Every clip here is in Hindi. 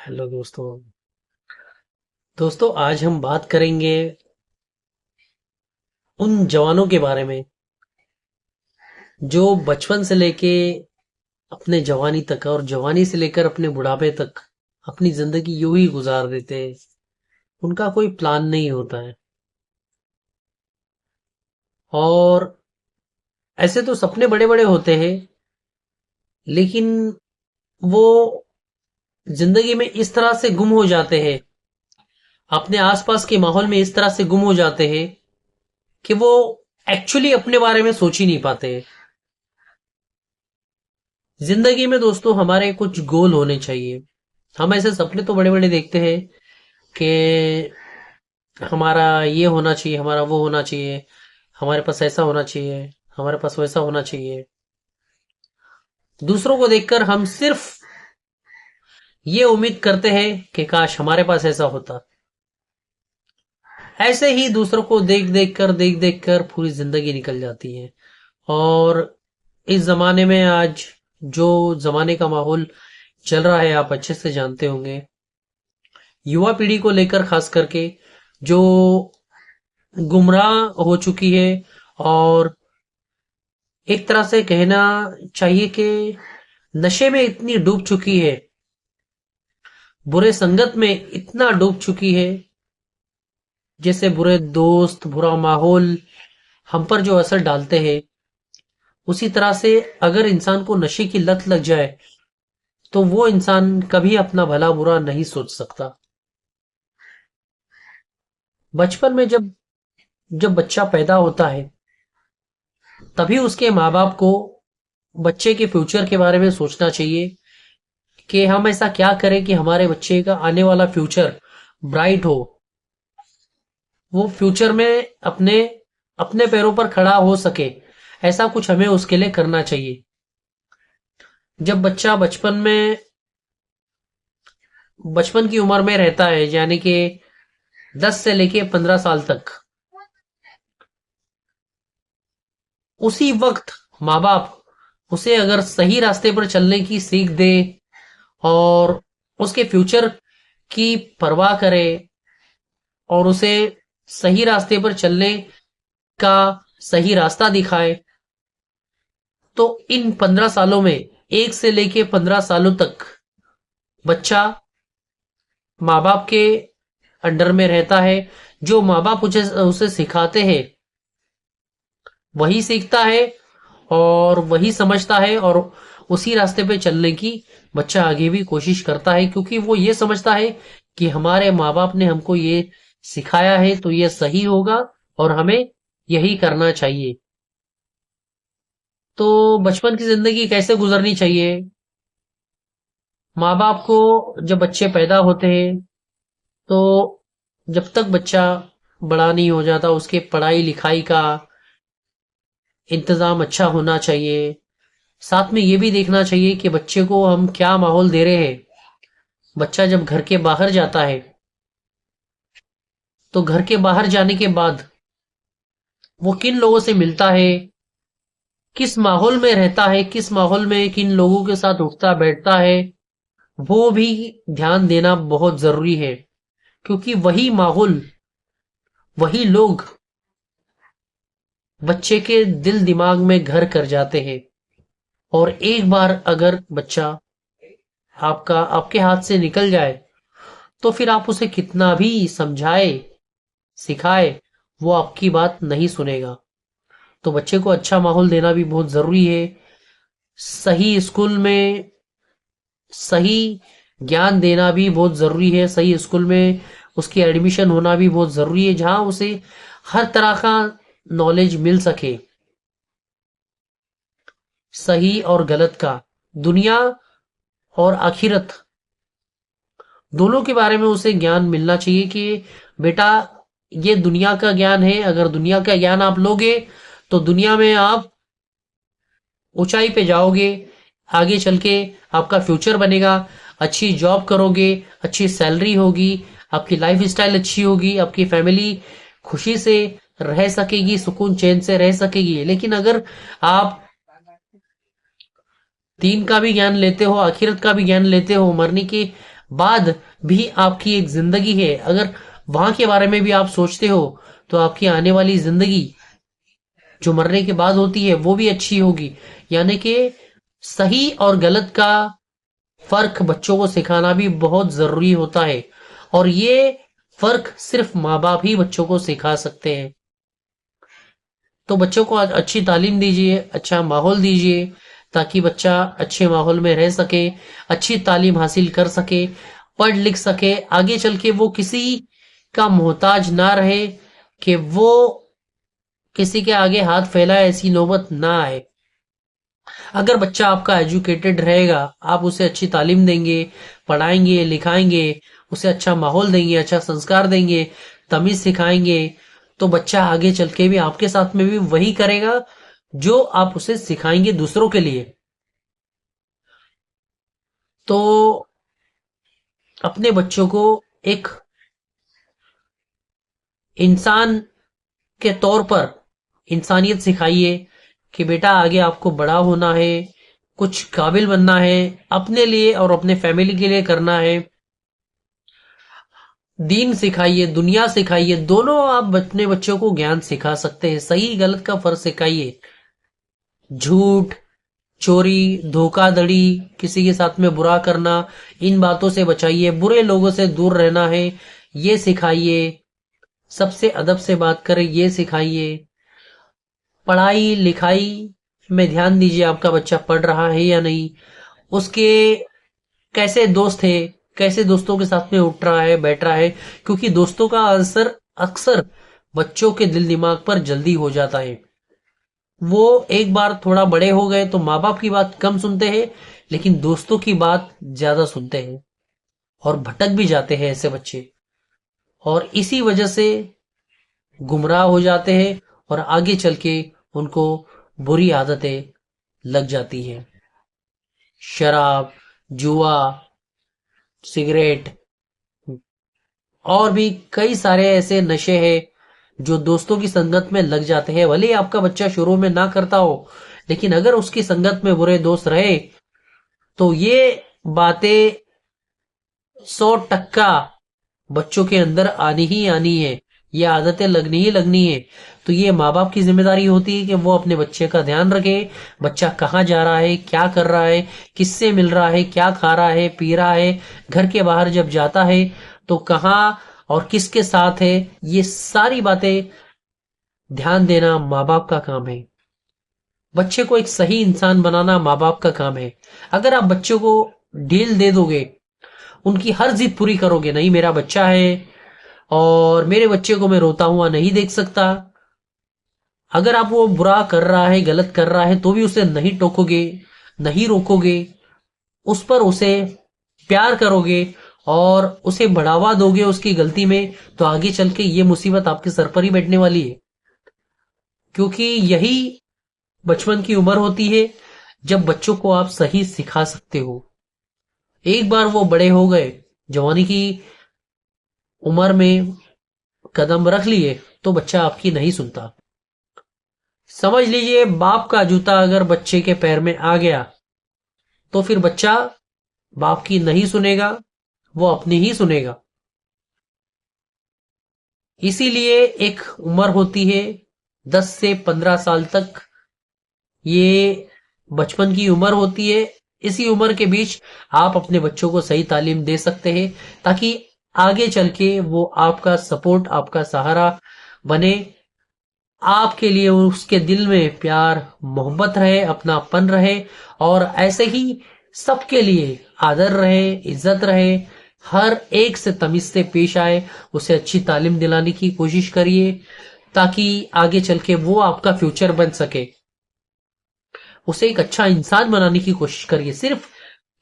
हेलो दोस्तों। दोस्तों आज हम बात करेंगे उन जवानों के बारे में जो बचपन से लेके अपने जवानी तक और जवानी से लेकर अपने बुढ़ापे तक अपनी जिंदगी यूं ही गुजार देते हैं। उनका कोई प्लान नहीं होता है और ऐसे तो सपने बड़े बड़े होते हैं, लेकिन वो जिंदगी में इस तरह से गुम हो जाते हैं, अपने आसपास के माहौल में इस तरह से गुम हो जाते हैं कि वो एक्चुअली अपने बारे में सोच ही नहीं पाते हैं। जिंदगी में दोस्तों हमारे कुछ गोल होने चाहिए। हम ऐसे सपने तो बड़े बड़े देखते हैं कि हमारा ये होना चाहिए, हमारा वो होना चाहिए, हमारे पास ऐसा होना चाहिए, हमारे पास वैसा होना चाहिए। दूसरों को देखकर हम सिर्फ ये उम्मीद करते हैं कि काश हमारे पास ऐसा होता। ऐसे ही दूसरों को देख देख कर पूरी जिंदगी निकल जाती है। और इस जमाने में आज जो जमाने का माहौल चल रहा है आप अच्छे से जानते होंगे। युवा पीढ़ी को लेकर खास करके जो गुमराह हो चुकी है, और एक तरह से कहना चाहिए कि नशे में इतनी डूब चुकी है, बुरे संगत में इतना डूब चुकी है, जैसे बुरे दोस्त बुरा माहौल हम पर जो असर डालते हैं, उसी तरह से अगर इंसान को नशे की लत लग जाए तो वो इंसान कभी अपना भला बुरा नहीं सोच सकता। बचपन में जब जब बच्चा पैदा होता है तभी उसके माँ बाप को बच्चे के फ्यूचर के बारे में सोचना चाहिए कि हम ऐसा क्या करें कि हमारे बच्चे का आने वाला फ्यूचर ब्राइट हो, वो फ्यूचर में अपने अपने पैरों पर खड़ा हो सके। ऐसा कुछ हमें उसके लिए करना चाहिए। जब बच्चा बचपन की उम्र में रहता है, यानी कि 10 से लेके 15 साल तक, उसी वक्त माँ बाप उसे अगर सही रास्ते पर चलने की सीख दे और उसके फ्यूचर की परवाह करे और उसे सही रास्ते पर चलने का सही रास्ता दिखाए, तो इन 15 सालों में 1 से लेके 15 सालों तक बच्चा माँ बाप के अंडर में रहता है। जो माँ बाप उसे उसे सिखाते हैं वही सीखता है और वही समझता है, और उसी रास्ते पे चलने की बच्चा आगे भी कोशिश करता है, क्योंकि वो ये समझता है कि हमारे माँ बाप ने हमको ये सिखाया है तो ये सही होगा और हमें यही करना चाहिए। तो बचपन की जिंदगी कैसे गुजरनी चाहिए? माँ बाप को जब बच्चे पैदा होते हैं तो जब तक बच्चा बड़ा नहीं हो जाता उसके पढ़ाई लिखाई का इंतजाम अच्छा होना चाहिए। साथ में ये भी देखना चाहिए कि बच्चे को हम क्या माहौल दे रहे हैं। बच्चा जब घर के बाहर जाता है तो घर के बाहर जाने के बाद वो किन लोगों से मिलता है, किस माहौल में रहता है, किस माहौल में किन लोगों के साथ उठता बैठता है, वो भी ध्यान देना बहुत जरूरी है। क्योंकि वही माहौल वही लोग बच्चे के दिल दिमाग में घर कर जाते हैं। और एक बार अगर बच्चा आपका आपके हाथ से निकल जाए तो फिर आप उसे कितना भी समझाए सिखाए, वो आपकी बात नहीं सुनेगा। तो बच्चे को अच्छा माहौल देना भी बहुत जरूरी है। सही स्कूल में सही ज्ञान देना भी बहुत जरूरी है। सही स्कूल में उसकी एडमिशन होना भी बहुत जरूरी है, जहां उसे हर तरह का नॉलेज मिल सके, सही और गलत का, दुनिया और आखिरत दोनों के बारे में उसे ज्ञान मिलना चाहिए कि बेटा ये दुनिया का ज्ञान है, अगर दुनिया का ज्ञान आप लोगे तो दुनिया में आप ऊंचाई पे जाओगे, आगे चल के आपका फ्यूचर बनेगा, अच्छी जॉब करोगे, अच्छी सैलरी होगी, आपकी लाइफ स्टाइल अच्छी होगी, आपकी फैमिली खुशी से रह सकेगी, सुकून चैन से रह सकेगी। लेकिन अगर आप दीन का भी ज्ञान लेते हो, आखिरत का भी ज्ञान लेते हो, मरने के बाद भी आपकी एक जिंदगी है। अगर वहां के बारे में भी आप सोचते हो तो आपकी आने वाली जिंदगी जो मरने के बाद होती है वो भी अच्छी होगी। यानी कि सही और गलत का फर्क बच्चों को सिखाना भी बहुत जरूरी होता है, और ये फर्क सिर्फ माँ बाप ही बच्चों को सिखा सकते हैं। तो बच्चों को आज अच्छी तालीम दीजिए, अच्छा माहौल दीजिए, ताकि बच्चा अच्छे माहौल में रह सके, अच्छी तालीम हासिल कर सके, पढ़ लिख सके, आगे चल के वो किसी का मोहताज ना रहे, कि वो किसी के आगे हाथ फैलाए, ऐसी नौबत ना आए। अगर बच्चा आपका एजुकेटेड रहेगा, आप उसे अच्छी तालीम देंगे, पढ़ाएंगे लिखाएंगे, उसे अच्छा माहौल देंगे, अच्छा संस्कार देंगे, तमीज सिखाएंगे, तो बच्चा आगे चल के भी आपके साथ में भी वही करेगा जो आप उसे सिखाएंगे दूसरों के लिए। तो अपने बच्चों को एक इंसान के तौर पर इंसानियत सिखाइए, कि बेटा आगे आपको बड़ा होना है, कुछ काबिल बनना है, अपने लिए और अपने फैमिली के लिए करना है। दीन सिखाइए, दुनिया सिखाइए, दोनों आप अपने बच्चों को ज्ञान सिखा सकते हैं। सही गलत का फर्क सिखाइए। झूठ, चोरी, धोखाधड़ी, किसी के साथ में बुरा करना, इन बातों से बचाइए। बुरे लोगों से दूर रहना है, ये सिखाइए। सबसे अदब से बात करें, ये सिखाइए। पढ़ाई लिखाई में ध्यान दीजिए, आपका बच्चा पढ़ रहा है या नहीं, उसके कैसे दोस्त है, कैसे दोस्तों के साथ में उठ रहा है बैठ रहा है, क्योंकि दोस्तों का असर अक्सर बच्चों के दिल दिमाग पर जल्दी हो जाता है। वो एक बार थोड़ा बड़े हो गए तो माँ बाप की बात कम सुनते हैं, लेकिन दोस्तों की बात ज्यादा सुनते हैं, और भटक भी जाते हैं ऐसे बच्चे, और इसी वजह से गुमराह हो जाते हैं, और आगे चल के उनको बुरी आदतें लग जाती हैं। शराब, जुआ, सिगरेट, और भी कई सारे ऐसे नशे हैं जो दोस्तों की संगत में लग जाते हैं। भले ही आपका बच्चा शुरू में ना करता हो, लेकिन अगर उसकी संगत में बुरे दोस्त रहे तो ये बातें 100% बच्चों के अंदर आनी ही आनी है, ये आदतें लगनी ही लगनी है। तो ये माँ बाप की जिम्मेदारी होती है कि वो अपने बच्चे का ध्यान रखे। बच्चा कहाँ जा रहा है, क्या कर रहा है, किससे मिल रहा है, क्या खा रहा है, पी रहा है, घर के बाहर जब जाता है तो कहाँ और किसके साथ है, ये सारी बातें ध्यान देना माँ बाप का काम है। बच्चे को एक सही इंसान बनाना माँ बाप का काम है। अगर आप बच्चों को ढील दे दोगे, उनकी हर जिद पूरी करोगे, नहीं मेरा बच्चा है और मेरे बच्चे को मैं रोता हुआ नहीं देख सकता, अगर आप वो बुरा कर रहा है, गलत कर रहा है, तो भी उसे नहीं टोकोगे, नहीं रोकोगे, उस पर उसे प्यार करोगे और उसे बढ़ावा दोगे उसकी गलती में, तो आगे चल के ये मुसीबत आपके सर पर ही बैठने वाली है। क्योंकि यही बचपन की उम्र होती है जब बच्चों को आप सही सिखा सकते हो। एक बार वो बड़े हो गए, जवानी की उम्र में कदम रख लिए, तो बच्चा आपकी नहीं सुनता। समझ लीजिए, बाप का जूता अगर बच्चे के पैर में आ गया तो फिर बच्चा बाप की नहीं सुनेगा, वो अपनी ही सुनेगा। इसीलिए एक उम्र होती है 10 से 15 साल तक, ये बचपन की उम्र होती है। इसी उम्र के बीच आप अपने बच्चों को सही तालीम दे सकते हैं, ताकि आगे चल के वो आपका सपोर्ट, आपका सहारा बने, आपके लिए उसके दिल में प्यार मोहब्बत रहे, अपनापन रहे, और ऐसे ही सबके लिए आदर रहे, इज्जत रहे, हर एक से तमीज से पेश आए। उसे अच्छी तालीम दिलाने की कोशिश करिए, ताकि आगे चल के वो आपका फ्यूचर बन सके। उसे एक अच्छा इंसान बनाने की कोशिश करिए। सिर्फ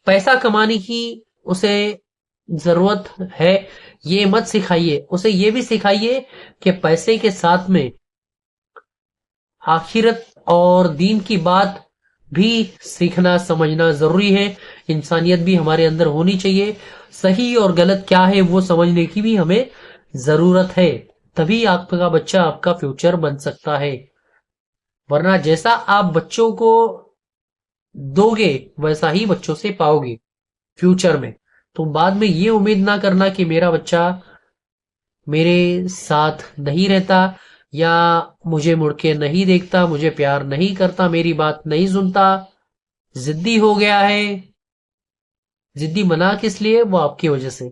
पैसा कमाने की उसे जरूरत है, ये मत सिखाइए। उसे ये भी सिखाइए कि पैसे के साथ में आखिरत और दीन की बात भी सीखना समझना जरूरी है। इंसानियत भी हमारे अंदर होनी चाहिए। सही और गलत क्या है वो समझने की भी हमें जरूरत है। तभी आपका बच्चा आपका फ्यूचर बन सकता है। वरना जैसा आप बच्चों को दोगे वैसा ही बच्चों से पाओगे फ्यूचर में। तो बाद में ये उम्मीद ना करना कि मेरा बच्चा मेरे साथ नहीं रहता या मुझे मुड़ के नहीं देखता, मुझे प्यार नहीं करता, मेरी बात नहीं सुनता, जिद्दी हो गया है। जिद्दी बना किस लिए? वो आपकी वजह से,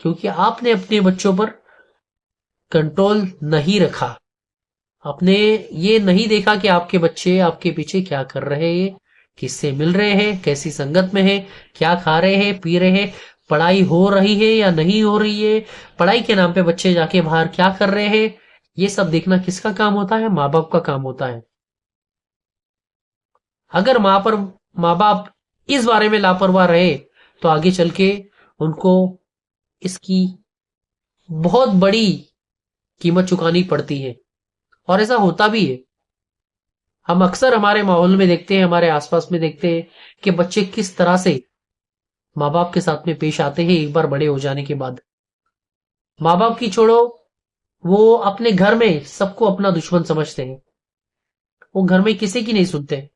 क्योंकि आपने अपने बच्चों पर कंट्रोल नहीं रखा। आपने ये नहीं देखा कि आपके बच्चे आपके पीछे क्या कर रहे हैं, किससे मिल रहे हैं, कैसी संगत में है, क्या खा रहे हैं, पी रहे हैं, पढ़ाई हो रही है या नहीं हो रही है, पढ़ाई के नाम पे बच्चे जाके बाहर क्या कर रहे हैं। ये सब देखना किसका काम होता है? माँ बाप का काम होता है। अगर माँ बाप इस बारे में लापरवाह रहे तो आगे चल के उनको इसकी बहुत बड़ी कीमत चुकानी पड़ती है, और ऐसा होता भी है। हम अक्सर हमारे माहौल में देखते हैं, हमारे आसपास में देखते हैं कि बच्चे किस तरह से माँ बाप के साथ में पेश आते हैं एक बार बड़े हो जाने के बाद। माँ बाप की छोड़ो, वो अपने घर में सबको अपना दुश्मन समझते हैं। वो घर में किसी की नहीं सुनते,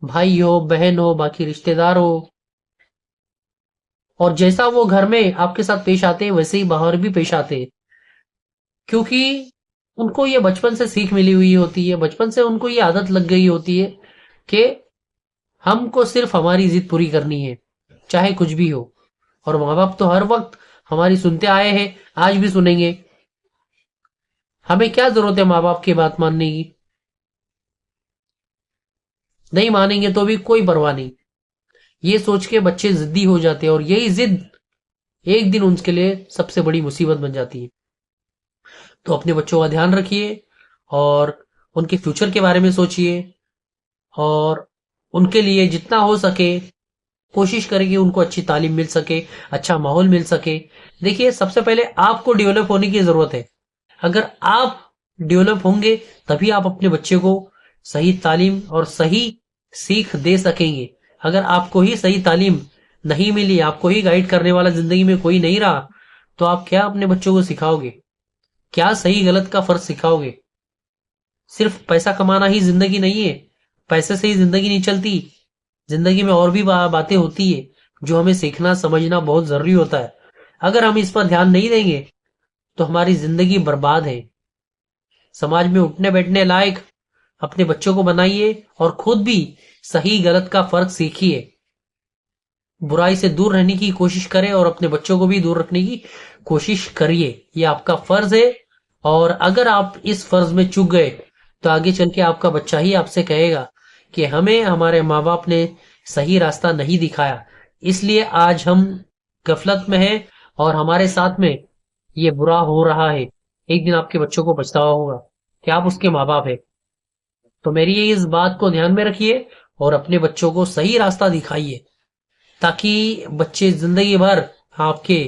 भाई हो, बहन हो, बाकी रिश्तेदार हो। और जैसा वो घर में आपके साथ पेश आते हैं वैसे ही बाहर भी पेश आते हैं, क्योंकि उनको ये बचपन से सीख मिली हुई होती है, बचपन से उनको ये आदत लग गई होती है कि हमको सिर्फ हमारी जिद पूरी करनी है, चाहे कुछ भी हो। और माँ बाप तो हर वक्त हमारी सुनते आए हैं, आज भी सुनेंगे। हमें क्या जरूरत है माँ बाप की बात मानने की? नहीं मानेंगे तो भी कोई परवाह नहीं। ये सोच के बच्चे जिद्दी हो जाते हैं, और यही जिद एक दिन उनके लिए सबसे बड़ी मुसीबत बन जाती है। तो अपने बच्चों का ध्यान रखिए, और उनके फ्यूचर के बारे में सोचिए, और उनके लिए जितना हो सके कोशिश करें कि उनको अच्छी तालीम मिल सके, अच्छा माहौल मिल सके। देखिए, सबसे पहले आपको डेवलप होने की जरूरत है। अगर आप डेवलप होंगे तभी आप अपने बच्चे को सही तालीम और सही सीख दे सकेंगे। अगर आपको ही सही तालीम नहीं मिली, आपको ही गाइड करने वाला जिंदगी में कोई नहीं रहा, तो आप क्या अपने बच्चों को सिखाओगे? क्या सही गलत का फर्क सिखाओगे? सिर्फ पैसा कमाना ही जिंदगी नहीं है, पैसे से ही जिंदगी नहीं चलती। जिंदगी में और भी बातें होती है जो हमें सीखना समझना बहुत जरूरी होता है। अगर हम इस पर ध्यान नहीं देंगे तो हमारी जिंदगी बर्बाद है। समाज में उठने बैठने लायक अपने बच्चों को बनाइए, और खुद भी सही गलत का फर्क सीखिए। बुराई से दूर रहने की कोशिश करें और अपने बच्चों को भी दूर रखने की कोशिश करिए। ये आपका फर्ज है। और अगर आप इस फर्ज में चूक गए तो आगे चल के आपका बच्चा ही आपसे कहेगा कि हमें हमारे माँ बाप ने सही रास्ता नहीं दिखाया, इसलिए आज हम गफलत में हैं और हमारे साथ में ये बुरा हो रहा है। एक दिन आपके बच्चों को पछतावा होगा कि आप उसके माँ बाप है। तो मेरी ये इस बात को ध्यान में रखिए और अपने बच्चों को सही रास्ता दिखाइए, ताकि बच्चे जिंदगी भर आपके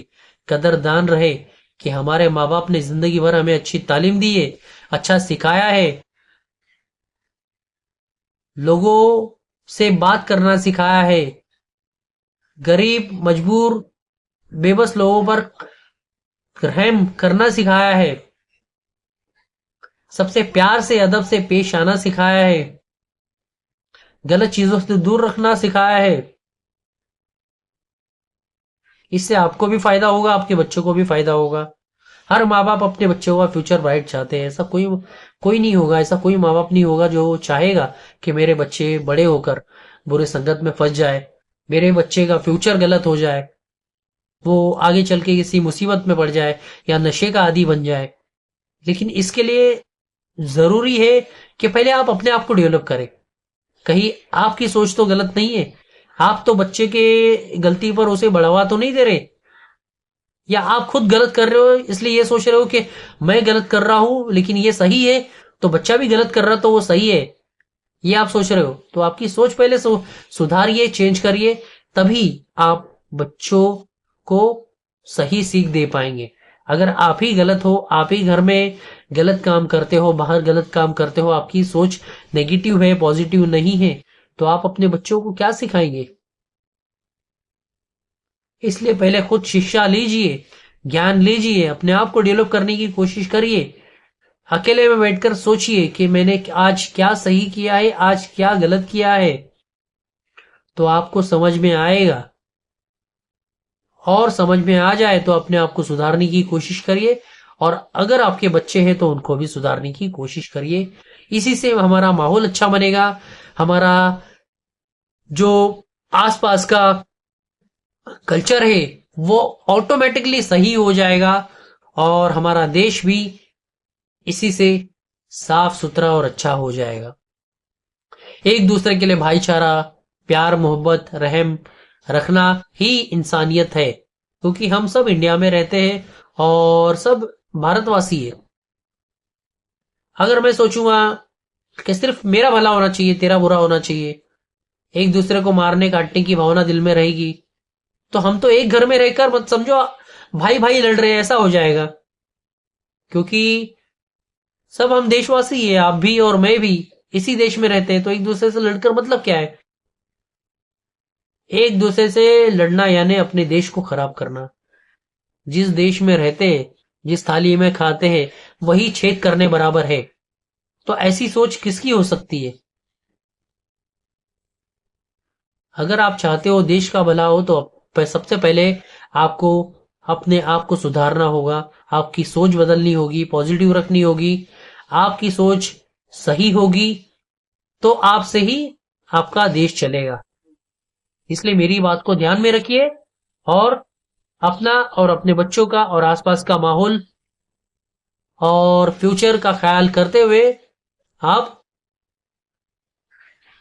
कदरदान रहे कि हमारे माँ बाप ने जिंदगी भर हमें अच्छी तालीम दी है, अच्छा सिखाया है, लोगों से बात करना सिखाया है, गरीब मजबूर बेबस लोगों पर रहम करना सिखाया है, सबसे प्यार से अदब से पेश आना सिखाया है, गलत चीजों से दूर रखना सिखाया है। इससे आपको भी फायदा होगा, आपके बच्चों को भी फायदा होगा। हर माँ बाप अपने बच्चों का फ्यूचर ब्राइट चाहते हैं। ऐसा कोई कोई नहीं होगा, ऐसा कोई माँ बाप नहीं होगा जो चाहेगा कि मेरे बच्चे बड़े होकर बुरे संगत में फंस जाए, मेरे बच्चे का फ्यूचर गलत हो जाए, वो आगे चल के किसी मुसीबत में पड़ जाए या नशे का आदी बन जाए। लेकिन इसके लिए जरूरी है कि पहले आप अपने आप को डेवलप करें। कहीं आपकी सोच तो गलत नहीं है, आप तो बच्चे के गलती पर उसे बढ़ावा तो नहीं दे रहे, या आप खुद गलत कर रहे हो इसलिए ये सोच रहे हो कि मैं गलत कर रहा हूं लेकिन ये सही है, तो बच्चा भी गलत कर रहा तो वो सही है, ये आप सोच रहे हो। तो आपकी सोच पहले सुधारिए, चेंज करिए, तभी आप बच्चों को सही सीख दे पाएंगे। अगर आप ही गलत हो, आप ही घर में गलत काम करते हो, बाहर गलत काम करते हो, आपकी सोच नेगेटिव है, पॉजिटिव नहीं है, तो आप अपने बच्चों को क्या सिखाएंगे? इसलिए पहले खुद शिक्षा लीजिए, ज्ञान लीजिए, अपने आप को डेवलप करने की कोशिश करिए। अकेले में बैठकर सोचिए कि मैंने आज क्या सही किया है, आज क्या गलत किया है, तो आपको समझ में आएगा। और समझ में आ जाए तो अपने आप को सुधारने की कोशिश करिए, और अगर आपके बच्चे हैं तो उनको भी सुधारने की कोशिश करिए। इसी से हमारा माहौल अच्छा बनेगा, हमारा जो आसपास का कल्चर है वो ऑटोमेटिकली सही हो जाएगा, और हमारा देश भी इसी से साफ सुथरा और अच्छा हो जाएगा। एक दूसरे के लिए भाईचारा, प्यार, मोहब्बत, रहम रखना ही इंसानियत है, क्योंकि हम सब इंडिया में रहते हैं और सब भारतवासी है। अगर मैं सोचूंगा कि सिर्फ मेरा भला होना चाहिए, तेरा बुरा होना चाहिए, एक दूसरे को मारने काटने की भावना दिल में रहेगी, तो हम तो एक घर में रहकर मत समझो भाई भाई लड़ रहे हैं, ऐसा हो जाएगा। क्योंकि सब हम देशवासी है, आप भी और मैं भी इसी देश में रहते हैं, तो एक दूसरे से लड़कर मतलब क्या है? एक दूसरे से लड़ना यानी अपने देश को खराब करना। जिस देश में रहते हैं, जिस थाली में खाते हैं, वही छेद करने बराबर है। तो ऐसी सोच किसकी हो सकती है? अगर आप चाहते हो देश का भला हो तो सबसे पहले आपको अपने आप को सुधारना होगा, आपकी सोच बदलनी होगी, पॉजिटिव रखनी होगी। आपकी सोच सही होगी तो आपसे ही आपका देश चलेगा। इसलिए मेरी बात को ध्यान में रखिए, और अपना और अपने बच्चों का और आसपास का माहौल और फ्यूचर का ख्याल करते हुए आप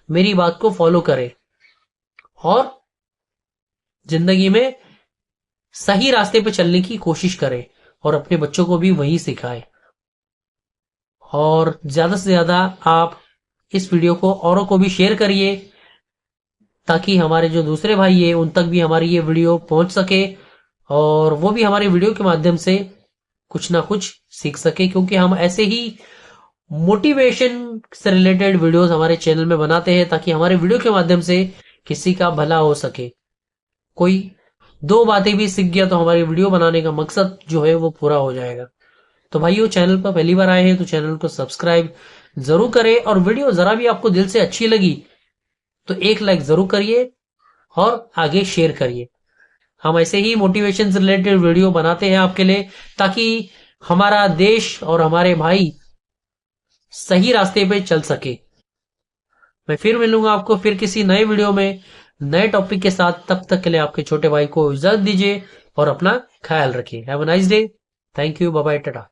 मेरी बात को फॉलो करें, और जिंदगी में सही रास्ते पे चलने की कोशिश करें, और अपने बच्चों को भी वही सिखाएं। और ज्यादा से ज्यादा आप इस वीडियो को औरों को भी शेयर करिए, ताकि हमारे जो दूसरे भाई है उन तक भी हमारी ये वीडियो पहुंच सके, और वो भी हमारे वीडियो के माध्यम से कुछ ना कुछ सीख सके। क्योंकि हम ऐसे ही मोटिवेशन से रिलेटेड वीडियोस हमारे चैनल में बनाते हैं, ताकि हमारे वीडियो के माध्यम से किसी का भला हो सके। कोई दो बातें भी सीख गया तो हमारी वीडियो बनाने का मकसद जो है वो पूरा हो जाएगा। तो भाइयों, चैनल पर पहली बार आए हैं तो चैनल को सब्सक्राइब जरूर करें, और वीडियो जरा भी आपको दिल से अच्छी लगी तो एक लाइक जरूर करिए और आगे शेयर करिए। हम ऐसे ही मोटिवेशन से रिलेटेड वीडियो बनाते हैं आपके लिए, ताकि हमारा देश और हमारे भाई सही रास्ते पे चल सके। मैं फिर मिलूंगा आपको फिर किसी नए वीडियो में नए टॉपिक के साथ। तब तक के लिए आपके छोटे भाई को इजाजत दीजिए और अपना ख्याल रखिए। Have a nice day. Thank you. Bye bye, Tata.